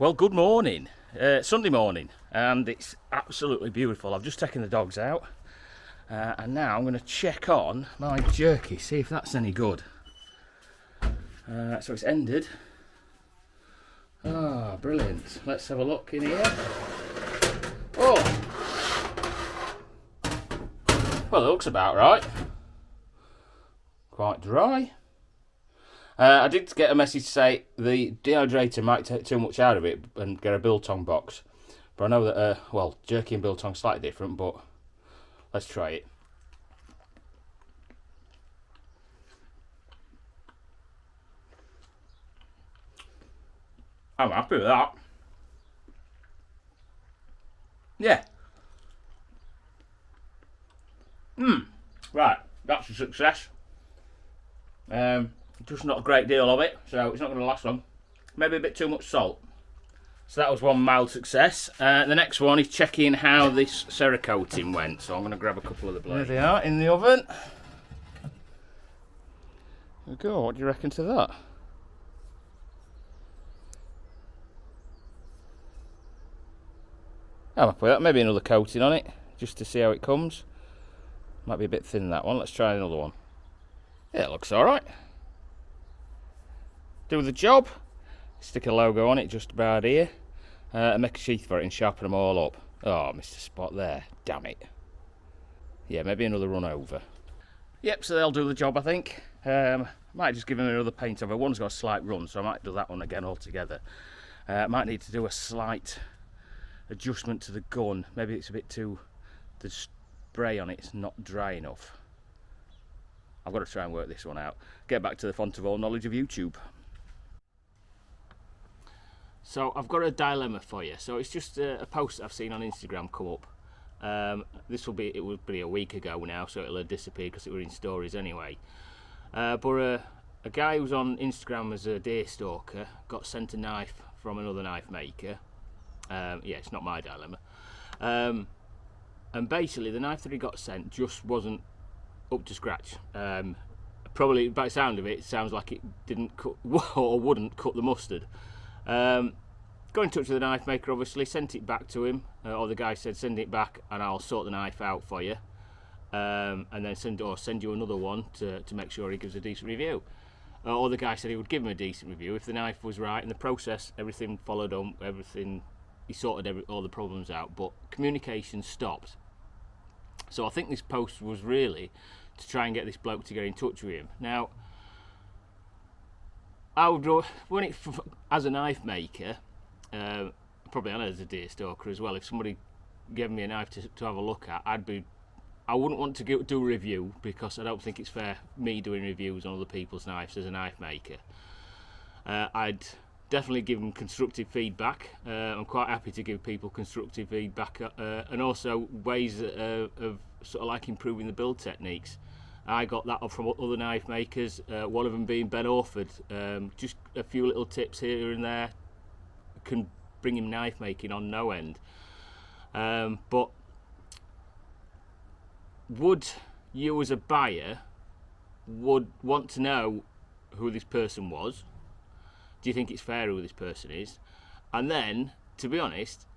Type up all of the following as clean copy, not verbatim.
Well, good morning. Sunday morning, and it's absolutely beautiful. I've just taken the dogs out, and now I'm going to check on my jerky, see if that's any good. So it's ended. Ah, brilliant. Let's have a look in here. Oh! Well, it looks about right. Quite dry. I did get a message to say the dehydrator might take too much out of it and get a biltong box. But I know that, jerky and biltong are slightly different, but let's try it. I'm happy with that. Yeah. Right, that's a success. Just not a great deal of it, so it's not going to last long. Maybe a bit too much salt. So that was one mild success. The next one is checking how this Cerakoting went. So I'm going to grab a couple of the blades. There they are in the oven. There we go. What do you reckon to that? I'm happy with that. Maybe another coating on it, just to see how it comes. Might be a bit thin, that one. Let's try another one. Yeah, it looks alright. Do the job. Stick a logo on it just about here. And make a sheath for it and sharpen them all up. Oh, missed a spot there. Damn it. Yeah, maybe another run over. Yep, so they'll do the job, I think. Might just give them another paint over. One's got a slight run, so I might do that one again altogether. Might need to do a slight adjustment to the gun. Maybe it's a bit too... the spray on it's not dry enough. I've got to try and work this one out. Get back to the font of all knowledge of YouTube. So I've got a dilemma for you. So it's just a post that I've seen on Instagram come up. It would be a week ago now, so it'll have disappeared because it were in stories anyway. But a guy who's on Instagram as a deer stalker got sent a knife from another knife maker. Yeah, it's not my dilemma. And basically the knife that he got sent just wasn't up to scratch. Probably by the sound of it, it sounds like it didn't cut or wouldn't cut the mustard. Got in touch with the knife maker, obviously, sent it back to him, or the guy said send it back and I'll sort the knife out for you, and then send you another one to make sure he gives a decent review. Or the guy said he would give him a decent review if the knife was right and the process, everything followed on, everything, he sorted all the problems out, but communication stopped. So I think this post was really to try and get this bloke to get in touch with him. Now, I would, as a knife maker, probably as a deer stalker as well, if somebody gave me a knife to have a look at, I wouldn't want to do a review because I don't think it's fair me doing reviews on other people's knives as a knife maker. I'd definitely give them constructive feedback. I'm quite happy to give people constructive feedback, and also ways of sort of like improving the build techniques. I got that from other knife makers, one of them being Ben Orford. Just a few little tips here and there can bring him knife making on no end. But would you as a buyer would want to know who this person was? Do you think it's fair who this person is? And then, to be honest,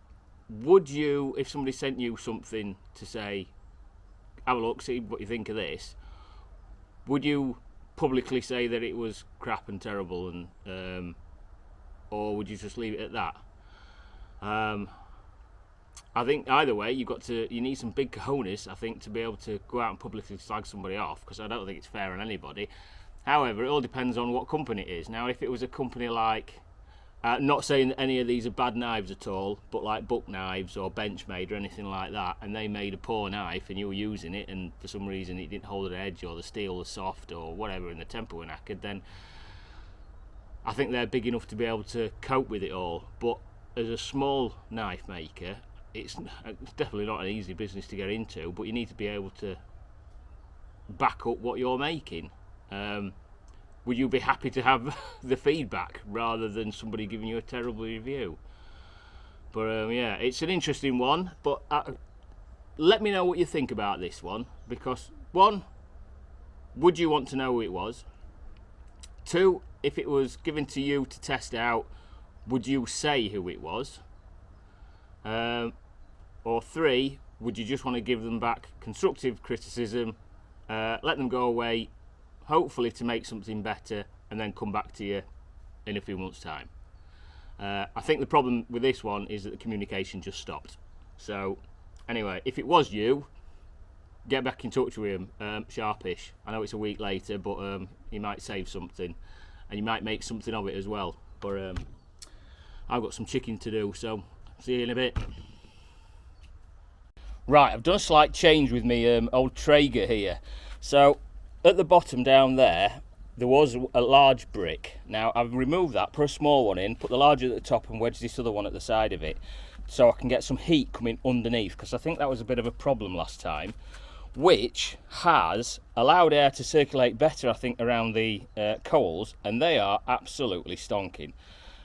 would you, if somebody sent you something to say, have a look, see what you think of this, would you publicly say that it was crap and terrible, and or would you just leave it at that? I think either way, you need some big cojones, I think, to be able to go out and publicly slag somebody off, because I don't think it's fair on anybody. However, it all depends on what company it is. Now, if it was a company like, not saying that any of these are bad knives at all, but like Buck Knives or Benchmade or anything like that, and they made a poor knife and you were using it and for some reason it didn't hold an edge or the steel was soft or whatever and the temper were knackered, then I think they're big enough to be able to cope with it all. But as a small knife maker, it's definitely not an easy business to get into, but you need to be able to back up what you're making. Would you be happy to have the feedback rather than somebody giving you a terrible review? But yeah, it's an interesting one, but let me know what you think about this one, because one, would you want to know who it was? Two, if it was given to you to test out, would you say who it was? Or 3, would you just want to give them back constructive criticism, let them go away, hopefully to make something better, and then come back to you in a few months' time? I think the problem with this one is that the communication just stopped. So anyway, if it was you, get back in touch with him sharpish. I know it's a week later, but you might save something, and you might make something of it as well. But I've got some chicken to do, so see you in a bit. Right, I've done a slight change with me old Traeger here. So at the bottom down there was a large brick. Now I've removed that, put a small one in, put the larger at the top and wedged this other one at the side of it, so I can get some heat coming underneath, because I think that was a bit of a problem last time, which has allowed air to circulate better, I think, around the coals, and they are absolutely stonking.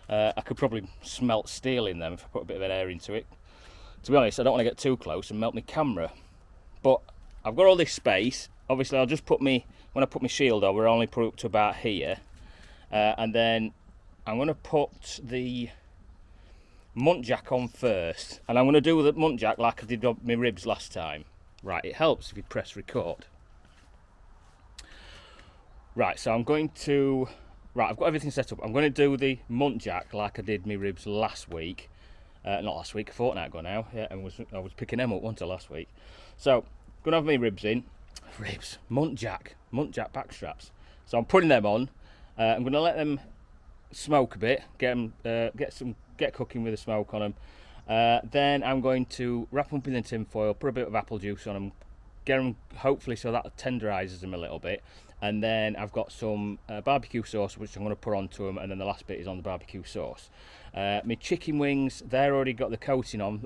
I could probably smelt steel in them if I put a bit of air into it. To be honest, I don't want to get too close and melt my camera, but I've got all this space. Obviously I'll just put when I put my shield over, I'll only put it up to about here, and then I'm going to put the muntjac on first, and I'm going to do the muntjac like I did on my ribs last time. Right, it helps if you press record. Right, so I've got everything set up. I'm going to do the muntjac like I did my ribs last week. Not last week, a fortnight ago now. Yeah, I was picking them up, wasn't I, last week? So, going to have my ribs in. Muntjac backstraps. So I'm putting them on. I'm going to let them smoke a bit, get cooking with the smoke on them. Then I'm going to wrap them up in the tin foil, put a bit of apple juice on them, get them hopefully so that tenderises them a little bit. And then I've got some barbecue sauce which I'm going to put onto them, and then the last bit is on the barbecue sauce. My chicken wings, they're already got the coating on.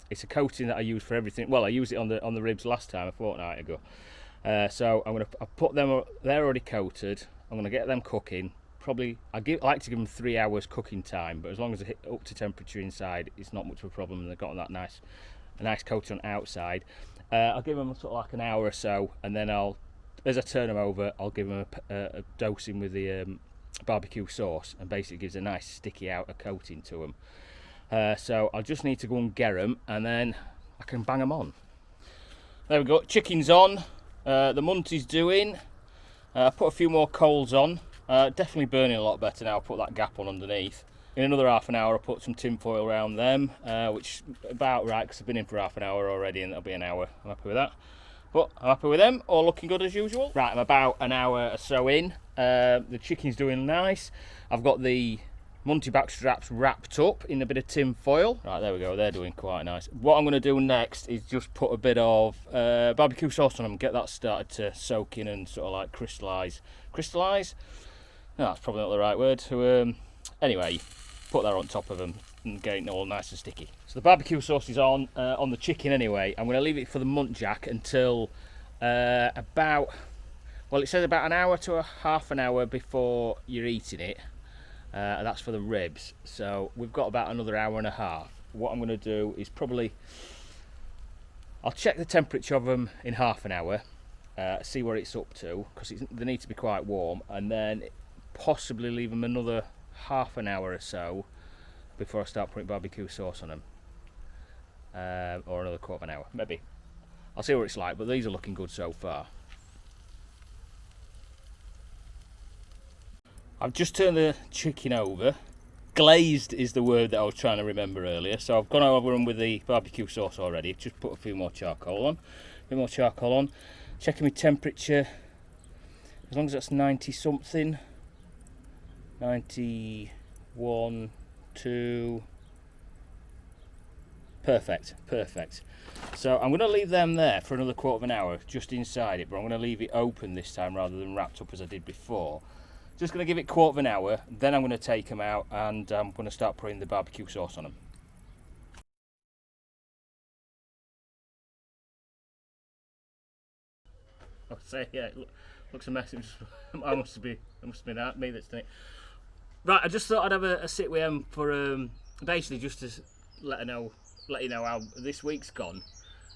It's a coating that I use for everything. Well, I used it on the ribs last time, a fortnight ago. So I put them. They're already coated. I'm going to get them cooking. Probably I like to give them 3 hours cooking time, but as long as they hit up to temperature inside, it's not much of a problem. And they've got that a nice coating on outside. I'll give them sort of like an hour or so, and then as I turn them over, I'll give them a dosing with the barbecue sauce, and basically gives a nice sticky outer coating to them. So I'll just need to go and get them, and then I can bang them on. There we go, chicken's on, the Munty's doing. Put a few more coals on, definitely burning a lot better now. I'll put that gap on underneath. In another half an hour I'll put some tin foil around them, which is about right because I've been in for half an hour already, and that'll be an hour. I'm happy with that. But I'm happy with them, all looking good as usual. Right, I'm about an hour or so in. The chicken's doing nice. I've got the Munty back straps wrapped up in a bit of tin foil. Right, there we go, they're doing quite nice. What I'm going to do next is just put a bit of barbecue sauce on them, get that started to soak in and sort of like crystallise. Crystallise? No, that's probably not the right word. Anyway, put that on top of them and get it all nice and sticky. So the barbecue sauce is on the chicken anyway. I'm going to leave it for the muntjac until about, well, it says about an hour to a half an hour before you're eating it. That's for the ribs. So we've got about another hour and a half. What I'm going to do is I'll check the temperature of them in half an hour, see where it's up to, because they need to be quite warm, and then possibly leave them another half an hour or so before I start putting barbecue sauce on them, or another quarter of an hour, maybe. I'll see what it's like, but these are looking good so far. I've just turned the chicken over. Glazed is the word that I was trying to remember earlier, so I've gone over them with the barbecue sauce already. Just put a few more charcoal on. Checking my temperature, as long as that's 90 something, 91, 2, perfect. So I'm going to leave them there for another quarter of an hour just inside it, but I'm going to leave it open this time rather than wrapped up as I did before. Just going to give it a quarter of an hour, then I'm going to take them out and I'm going to start putting the barbecue sauce on them. I'll say, yeah, it looks a mess. It must have been me that's done it. Right, I just thought I'd have a sit with them for basically just to let you know how this week's gone.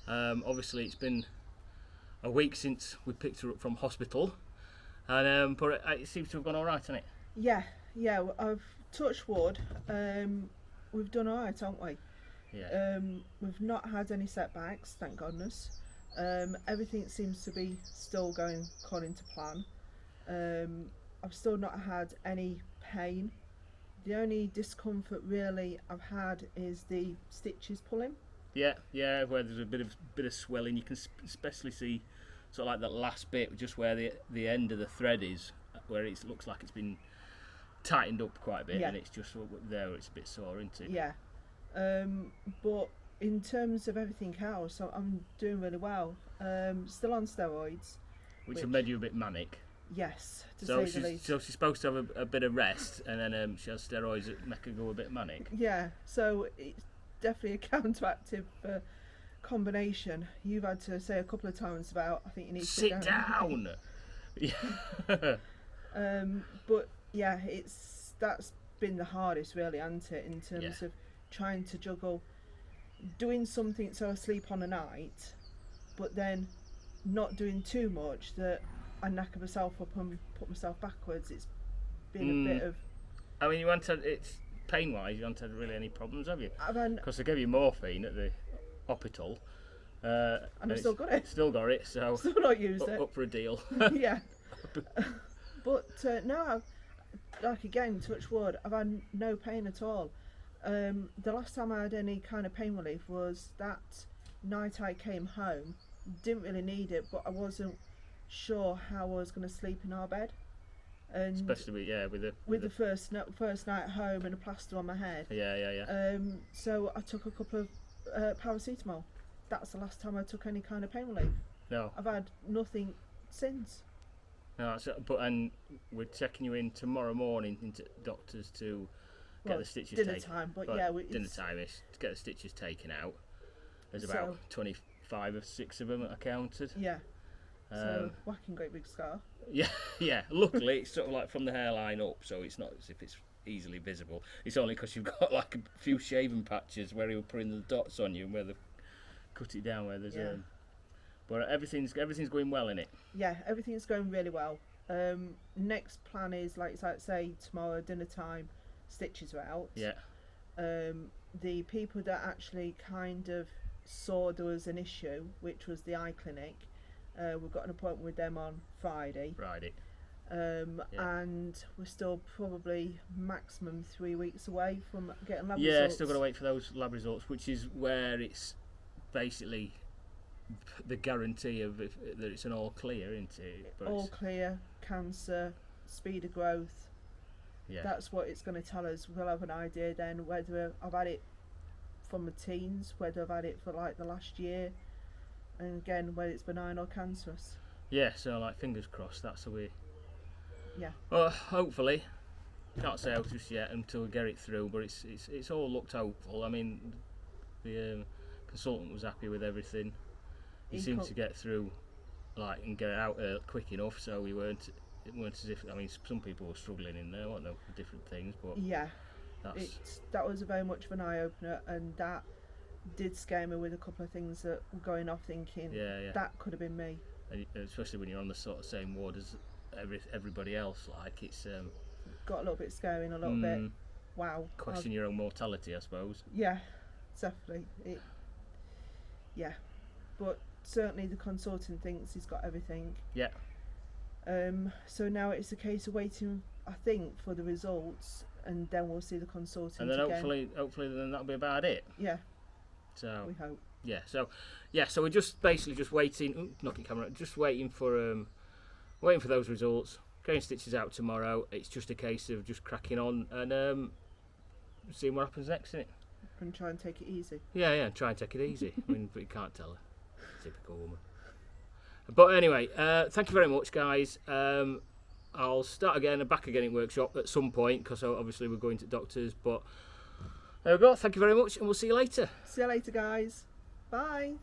Obviously, it's been a week since we picked her up from hospital, and but it seems to have gone all right, hasn't it? Yeah. I've touch wood, we've done alright, haven't we? Yeah. We've not had any setbacks, thank goodness. Everything seems to be still going according to plan. I've still not had any pain. The only discomfort really I've had is the stitches pulling. Yeah, yeah, where there's a bit of swelling. You can especially see sort of like that last bit, just where the end of the thread is, where it looks like it's been tightened up quite a bit, and it's just there. It's a bit sore, isn't it? Yeah. But in terms of everything else, I'm doing really well. Still on steroids, which have made you a bit manic. Yes, to say the least. So she's supposed to have a bit of rest, and then she has steroids that make her go a bit manic. Yeah, so it's definitely a counteractive combination. You've had to say a couple of times about, I think you need to sit down. Yeah. But yeah, that's been the hardest, really, hasn't it, in terms of trying to juggle doing something so I sleep on a night, but then not doing too much that I knacker myself up and put myself backwards. It's been a bit of... I mean, you haven't had, it's pain-wise, you haven't had really any problems, have you? Because they gave you morphine at the hospital. And I've still got it. Still got it, so... Still not used it. Up for a deal. Yeah. But no, like again, touch wood, I've had no pain at all. The last time I had any kind of pain relief was that night I came home. Didn't really need it, but I wasn't sure how I was going to sleep in our bed. And especially with the first night home and a plaster on my head. Yeah. So I took a couple of paracetamol. That's the last time I took any kind of pain relief. No. I've had nothing since. No, and we're checking you in tomorrow morning into doctors to get the stitches taken. Dinner time, but dinner time-ish to get the stitches taken out. There's about 25 or 6 of them that I counted. Yeah. So whacking great big scar. Yeah. Luckily, it's sort of like from the hairline up, so it's not as if it's easily visible. It's only because you've got like a few shaving patches where he was putting the dots on you and where they've cut it down where there's but everything's going well in it. Yeah, everything's going really well. Next plan is, like I say, tomorrow dinner time, stitches are out. Yeah. The people that actually kind of saw there was an issue, which was the eye clinic, we've got an appointment with them on Friday. And we're still probably maximum 3 weeks away from getting lab results. Yeah, still got to wait for those lab results, which is where it's basically the guarantee of that it's an all clear, isn't it? But all clear, cancer, speed of growth. Yeah. That's what it's going to tell us. We'll have an idea then whether I've had it from the teens, whether I've had it for like the last year, and again whether it's benign or cancerous. Yeah, so like fingers crossed, that's the way. Yeah. Well, hopefully, can't say out just yet until we get it through, but it's all looked hopeful. I mean, the consultant was happy with everything. He seemed to get through, like, and get it out quick enough, so it weren't as if, I mean, some people were struggling in there, weren't they, for different things, but yeah, that was very much of an eye opener, and that did scare me with a couple of things that were going off, thinking that could have been me. And especially when you're on the sort of same ward as everybody else, like it's got a little bit scary and a little bit wow. Question your own mortality, I suppose. Yeah, definitely. But certainly the consultant thinks he's got everything. Yeah. So now it's a case of waiting, I think, for the results, and then we'll see the consultant. And then again. hopefully then that'll be about it. Yeah. So we hope. Yeah. So we're just basically just waiting. Knocking camera. Just waiting for those results. Getting stitches out tomorrow. It's just a case of just cracking on and seeing what happens next, isn't it? And try and take it easy. Yeah. Try and take it easy. I mean, but you can't tell her. Typical woman. But anyway, thank you very much, guys. I'll start again, back again in workshop at some point, because obviously we're going to doctors. But there we go. Thank you very much, and we'll see you later. See you later, guys. Bye.